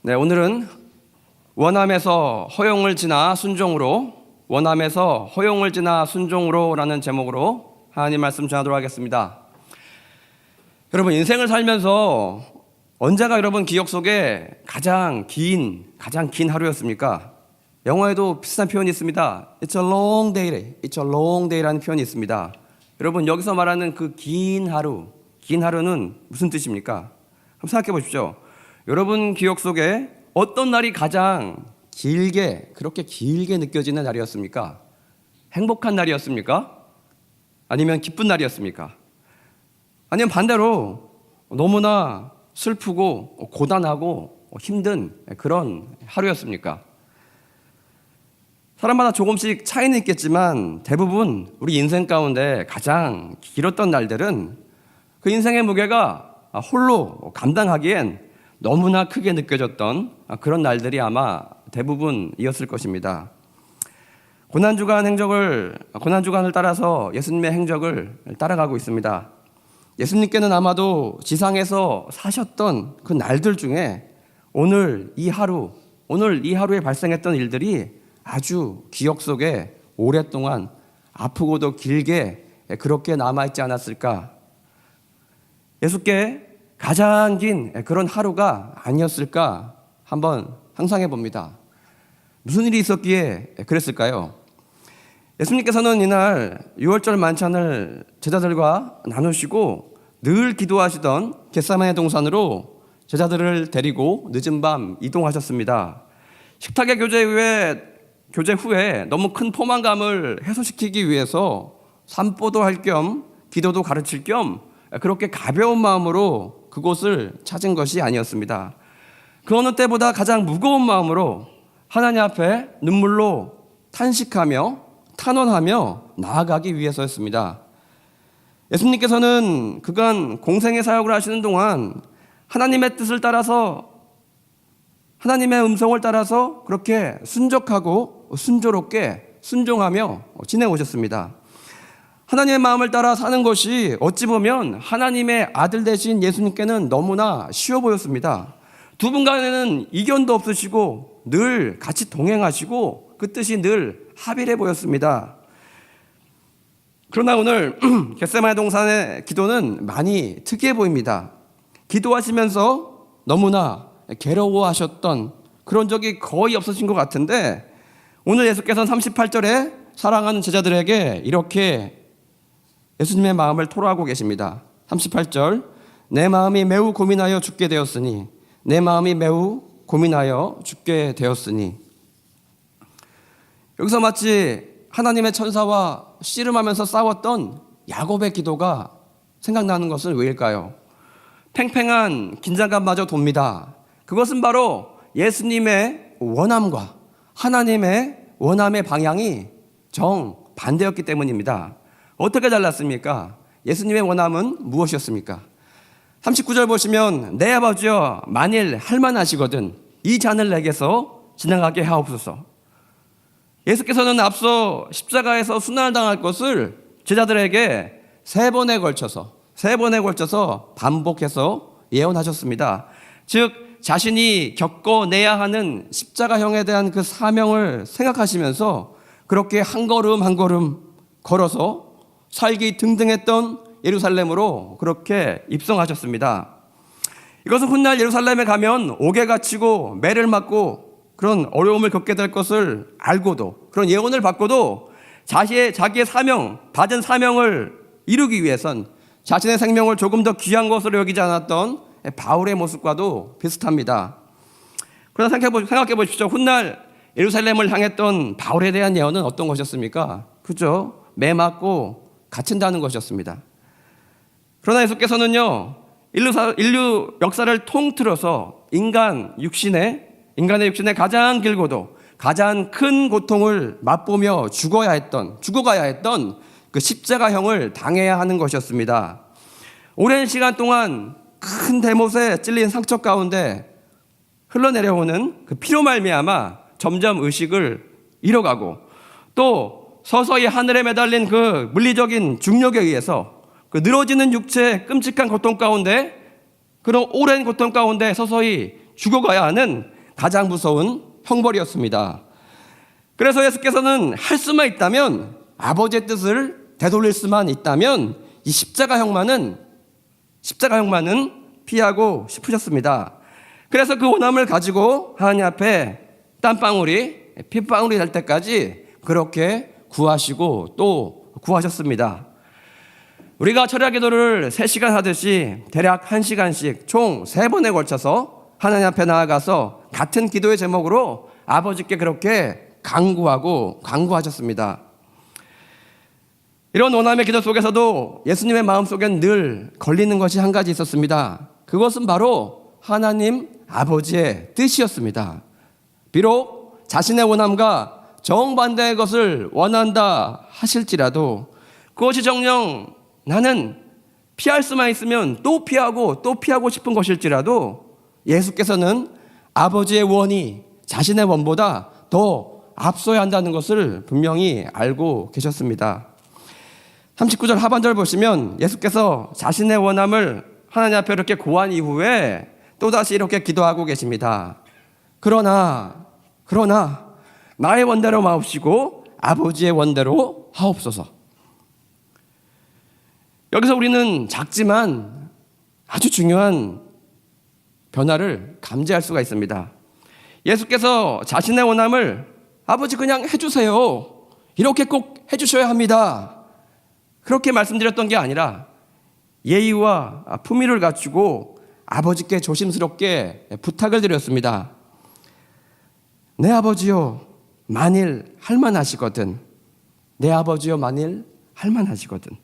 네, 오늘은 원함에서 허용을 지나 순종으로, 원함에서 허용을 지나 순종으로라는 제목으로 하나님 말씀 전하도록 하겠습니다. 여러분, 인생을 살면서 언제가 여러분 기억 속에 가장 긴 하루였습니까? 영어에도 비슷한 표현이 있습니다. It's a long day. It's a long day라는 표현이 있습니다. 여러분, 여기서 말하는 그 긴 하루는 무슨 뜻입니까? 한번 생각해 보십시오. 여러분 기억 속에 어떤 날이 가장 그렇게 길게 느껴지는 날이었습니까? 행복한 날이었습니까? 아니면 기쁜 날이었습니까? 아니면 반대로 너무나 슬프고 고단하고 힘든 그런 하루였습니까? 사람마다 조금씩 차이는 있겠지만 대부분 우리 인생 가운데 가장 길었던 날들은 그 인생의 무게가 홀로 감당하기엔 너무나 크게 느껴졌던 그런 날들이 아마 대부분이었을 것입니다. 고난주간을 따라서 예수님의 행적을 따라가고 있습니다. 예수님께는 아마도 지상에서 사셨던 그 날들 중에 오늘 이 하루에 발생했던 일들이 아주 기억 속에 오랫동안 아프고도 길게 그렇게 남아있지 않았을까? 예수께 가장 긴 그런 하루가 아니었을까 한번 상상해 봅니다. 무슨 일이 있었기에 그랬을까요? 예수님께서는 이날 유월절 만찬을 제자들과 나누시고 늘 기도하시던 겟세마네 동산으로 제자들을 데리고 늦은 밤 이동하셨습니다. 식탁의 교제 후에 너무 큰 포만감을 해소시키기 위해서 산보도 할 겸 기도도 가르칠 겸 그렇게 가벼운 마음으로 그곳을 찾은 것이 아니었습니다. 그 어느 때보다 가장 무거운 마음으로 하나님 앞에 눈물로 탄식하며 탄원하며 나아가기 위해서였습니다. 예수님께서는 그간 공생의 사역을 하시는 동안 하나님의 뜻을 따라서, 하나님의 음성을 따라서 그렇게 순적하고 순조롭게 순종하며 지내오셨습니다. 하나님의 마음을 따라 사는 것이 어찌 보면 하나님의 아들 되신 예수님께는 너무나 쉬워 보였습니다. 두 분 간에는 이견도 없으시고 늘 같이 동행하시고 그 뜻이 늘 합일해 보였습니다. 그러나 오늘 겟세마네 동산의 기도는 많이 특이해 보입니다. 기도하시면서 너무나 괴로워하셨던 그런 적이 거의 없으신 것 같은데 오늘 예수께서는 38절에 사랑하는 제자들에게 이렇게 예수님의 마음을 토로하고 계십니다. 38절, 내 마음이 매우 고민하여 죽게 되었으니, 내 마음이 매우 고민하여 죽게 되었으니. 여기서 마치 하나님의 천사와 씨름하면서 싸웠던 야곱의 기도가 생각나는 것은 왜일까요? 팽팽한 긴장감마저 돕니다. 그것은 바로 예수님의 원함과 하나님의 원함의 방향이 정반대였기 때문입니다. 어떻게 달랐습니까? 예수님의 원함은 무엇이었습니까? 39절 보시면 내 아버지여 만일 할만하시거든 이 잔을 내게서 지나가게 하옵소서. 예수께서는 앞서 십자가에서 순환을 당할 것을 제자들에게 세 번에 걸쳐서 반복해서 예언하셨습니다. 즉 자신이 겪어내야 하는 십자가형에 대한 그 사명을 생각하시면서 그렇게 한 걸음 한 걸음 걸어서 살기 등등했던 예루살렘으로 그렇게 입성하셨습니다. 이것은 훗날 예루살렘에 가면 옥에 갇히고 매를 맞고 그런 어려움을 겪게 될 것을 알고도 그런 예언을 받고도 자기의 받은 사명을 이루기 위해선 자신의 생명을 조금 더 귀한 것으로 여기지 않았던 바울의 모습과도 비슷합니다. 그러나 생각해 보십시오. 훗날 예루살렘을 향했던 바울에 대한 예언은 어떤 것이었습니까? 그죠? 매 맞고 갇힌다는 것이었습니다. 그러나 예수께서는요, 인류 역사를 통틀어서 인간의 육신에 가장 길고도 가장 큰 고통을 맛보며 죽어가야 했던 그 십자가형을 당해야 하는 것이었습니다. 오랜 시간 동안 큰 대못에 찔린 상처 가운데 흘러내려오는 그 피로 말미암아 점점 의식을 잃어가고 또 서서히 하늘에 매달린 그 물리적인 중력에 의해서 그 늘어지는 육체의 끔찍한 고통 가운데, 그런 오랜 고통 가운데 서서히 죽어가야 하는 가장 무서운 형벌이었습니다. 그래서 예수께서는 할 수만 있다면, 아버지의 뜻을 되돌릴 수만 있다면 이 십자가 형만은 피하고 싶으셨습니다. 그래서 그 원함을 가지고 하나님 앞에 땀방울이 핏방울이 될 때까지 그렇게 구하시고 또 구하셨습니다. 우리가 철야 기도를 3시간 하듯이 대략 1시간씩 총 3번에 걸쳐서 하나님 앞에 나아가서 같은 기도의 제목으로 아버지께 그렇게 간구하셨습니다. 이런 원함의 기도 속에서도 예수님의 마음속엔 늘 걸리는 것이 한 가지 있었습니다. 그것은 바로 하나님 아버지의 뜻이었습니다. 비록 자신의 원함과 정반대의 것을 원한다 하실지라도, 그것이 정녕 나는 피할 수만 있으면 또 피하고 싶은 것일지라도, 예수께서는 아버지의 원이 자신의 원보다 더 앞서야 한다는 것을 분명히 알고 계셨습니다. 39절 하반절 보시면 예수께서 자신의 원함을 하나님 앞에 이렇게 고한 이후에 또다시 이렇게 기도하고 계십니다. 그러나 나의 원대로 마옵시고 아버지의 원대로 하옵소서. 여기서 우리는 작지만 아주 중요한 변화를 감지할 수가 있습니다. 예수께서 자신의 원함을 아버지 그냥 해주세요, 이렇게 꼭 해주셔야 합니다, 그렇게 말씀드렸던 게 아니라 예의와 품위를 갖추고 아버지께 조심스럽게 부탁을 드렸습니다. 내 아버지요, 만일 할만하시거든. 내 아버지요, 만일 할만하시거든.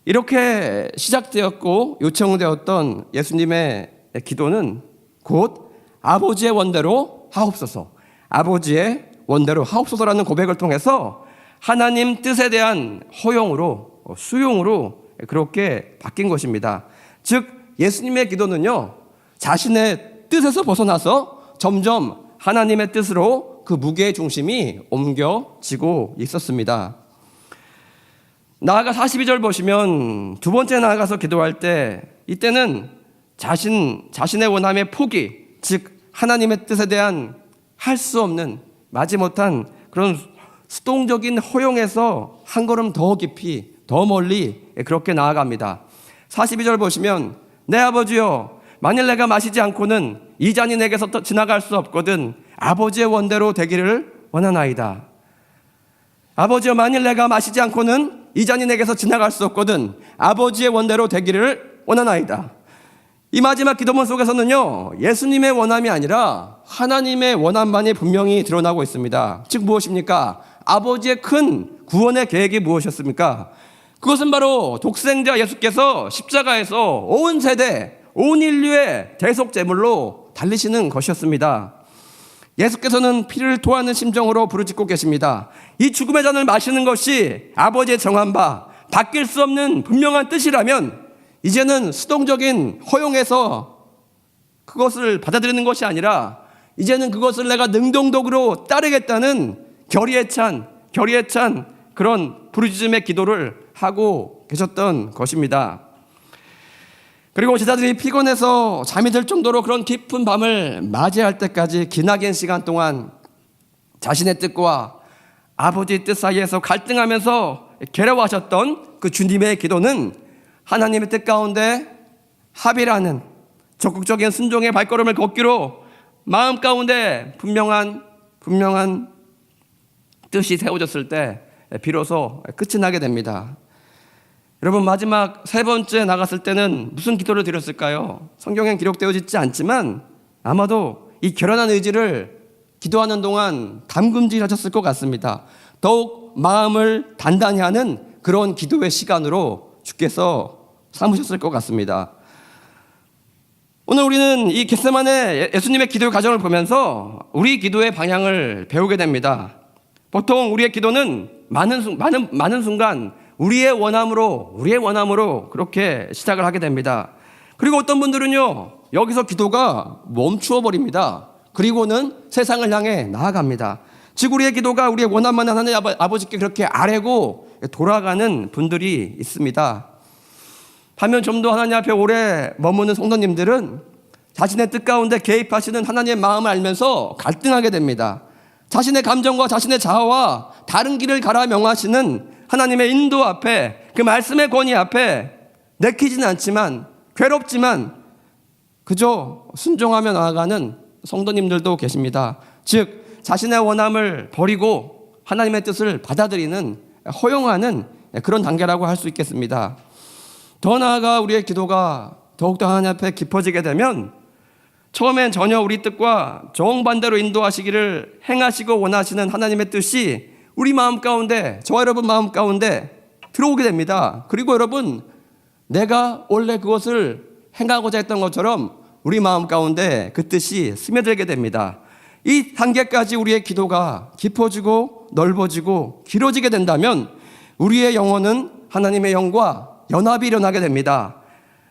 이렇게 시작되었고 요청되었던 예수님의 기도는 곧 아버지의 원대로 하옵소서, 아버지의 원대로 하옵소서라는 고백을 통해서 하나님 뜻에 대한 허용으로, 수용으로 그렇게 바뀐 것입니다. 즉 예수님의 기도는요, 자신의 뜻에서 벗어나서 점점 하나님의 뜻으로 그 무게의 중심이 옮겨지고 있었습니다. 나아가 42절 보시면 두 번째 나아가서 기도할 때, 이때는 자신의 원함의 포기, 즉 하나님의 뜻에 대한 할 수 없는, 마지못한 그런 수동적인 허용에서 한 걸음 더 깊이, 더 멀리 그렇게 나아갑니다. 42절 보시면 내 아버지여, 만일 내가 마시지 않고는 이 잔이 내게서 지나갈 수 없거든 아버지의 원대로 되기를 원하나이다. 아버지여, 만일 내가 마시지 않고는 이 잔이 내게서 지나갈 수 없거든 아버지의 원대로 되기를 원하나이다. 이 마지막 기도문 속에서는요, 예수님의 원함이 아니라 하나님의 원함만이 분명히 드러나고 있습니다. 즉 무엇입니까? 아버지의 큰 구원의 계획이 무엇이었습니까? 그것은 바로 독생자 예수께서 십자가에서 온 세대, 온 인류의 대속 제물로 달리시는 것이었습니다. 예수께서는 피를 토하는 심정으로 부르짖고 계십니다. 이 죽음의 잔을 마시는 것이 아버지의 정한 바, 바뀔 수 없는 분명한 뜻이라면 이제는 수동적인 허용에서 그것을 받아들이는 것이 아니라 이제는 그것을 내가 능동적으로 따르겠다는 결의에 찬 그런 부르짖음의 기도를 하고 계셨던 것입니다. 그리고 제자들이 피곤해서 잠이 들 정도로 그런 깊은 밤을 맞이할 때까지 기나긴 시간 동안 자신의 뜻과 아버지의 뜻 사이에서 갈등하면서 괴로워하셨던 그 주님의 기도는 하나님의 뜻 가운데 합의라는 적극적인 순종의 발걸음을 걷기로 마음 가운데 분명한 뜻이 세워졌을 때 비로소 끝이 나게 됩니다. 여러분, 마지막 세 번째 나갔을 때는 무슨 기도를 드렸을까요? 성경엔 기록되어 있지 않지만 아마도 이 결연한 의지를 기도하는 동안 담금질하셨을 것 같습니다. 더욱 마음을 단단히 하는 그런 기도의 시간으로 주께서 삼으셨을 것 같습니다. 오늘 우리는 이 겟세마네 예수님의 기도의 과정을 보면서 우리 기도의 방향을 배우게 됩니다. 보통 우리의 기도는 많은 순간 우리의 원함으로 그렇게 시작을 하게 됩니다. 그리고 어떤 분들은요, 여기서 기도가 멈추어 버립니다. 그리고는 세상을 향해 나아갑니다. 즉 우리의 기도가 우리의 원함만 하나님 아버지께 그렇게 아뢰고 돌아가는 분들이 있습니다. 반면 좀 더 하나님 앞에 오래 머무는 성도님들은 자신의 뜻 가운데 개입하시는 하나님의 마음을 알면서 갈등하게 됩니다. 자신의 감정과 자신의 자아와 다른 길을 가라 명하시는 하나님의 인도 앞에, 그 말씀의 권위 앞에 내키지는 않지만, 괴롭지만 그저 순종하며 나아가는 성도님들도 계십니다. 즉 자신의 원함을 버리고 하나님의 뜻을 받아들이는, 허용하는 그런 단계라고 할 수 있겠습니다. 더 나아가 우리의 기도가 더욱더 하나님 앞에 깊어지게 되면 처음엔 전혀 우리 뜻과 정반대로 인도하시기를 행하시고 원하시는 하나님의 뜻이 우리 마음 가운데, 저와 여러분 마음 가운데 들어오게 됩니다. 그리고 여러분, 내가 원래 그것을 행하고자 했던 것처럼 우리 마음 가운데 그 뜻이 스며들게 됩니다. 이 단계까지 우리의 기도가 깊어지고 넓어지고 길어지게 된다면 우리의 영혼은 하나님의 영과 연합이 일어나게 됩니다.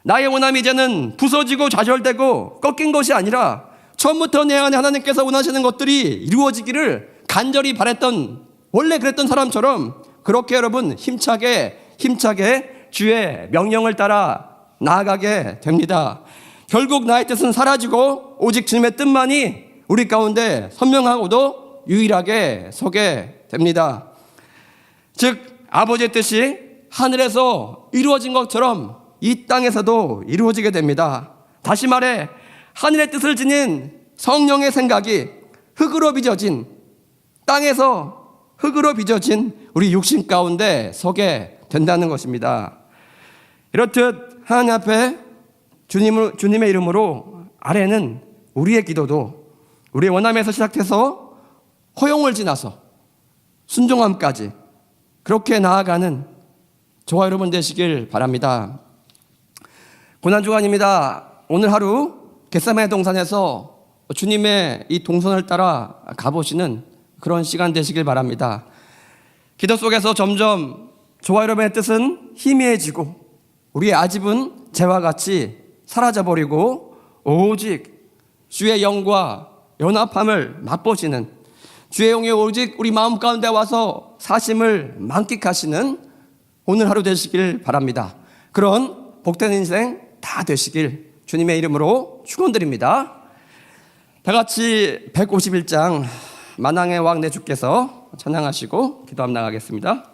나의 원함이 이제는 부서지고 좌절되고 꺾인 것이 아니라 처음부터 내 안에 하나님께서 원하시는 것들이 이루어지기를 간절히 바랬던, 원래 그랬던 사람처럼 그렇게 여러분 힘차게 주의 명령을 따라 나아가게 됩니다. 결국 나의 뜻은 사라지고 오직 주님의 뜻만이 우리 가운데 선명하고도 유일하게 서게 됩니다. 즉 아버지의 뜻이 하늘에서 이루어진 것처럼 이 땅에서도 이루어지게 됩니다. 다시 말해 하늘의 뜻을 지닌 성령의 생각이 흙으로 빚어진, 땅에서 흙으로 빚어진 우리 육신 가운데 서게 된다는 것입니다. 이렇듯 하나님 앞에 주님의 이름으로 아래는 우리의 기도도 우리의 원함에서 시작해서 허용을 지나서 순종함까지 그렇게 나아가는 저와 여러분 되시길 바랍니다. 고난주간입니다. 오늘 하루 겟세마네 동산에서 주님의 이 동선을 따라 가보시는 그런 시간 되시길 바랍니다. 기도 속에서 점점 저와 여러분의 뜻은 희미해지고 우리의 아집은 재와 같이 사라져버리고 오직 주의 영과 연합함을 맛보시는, 주의 영이 오직 우리 마음 가운데 와서 사심을 만끽하시는 오늘 하루 되시길 바랍니다. 그런 복된 인생 다 되시길 주님의 이름으로 축원드립니다. 다 같이 151장 만왕의 왕 내 주께서 찬양하시고 기도함 나가겠습니다.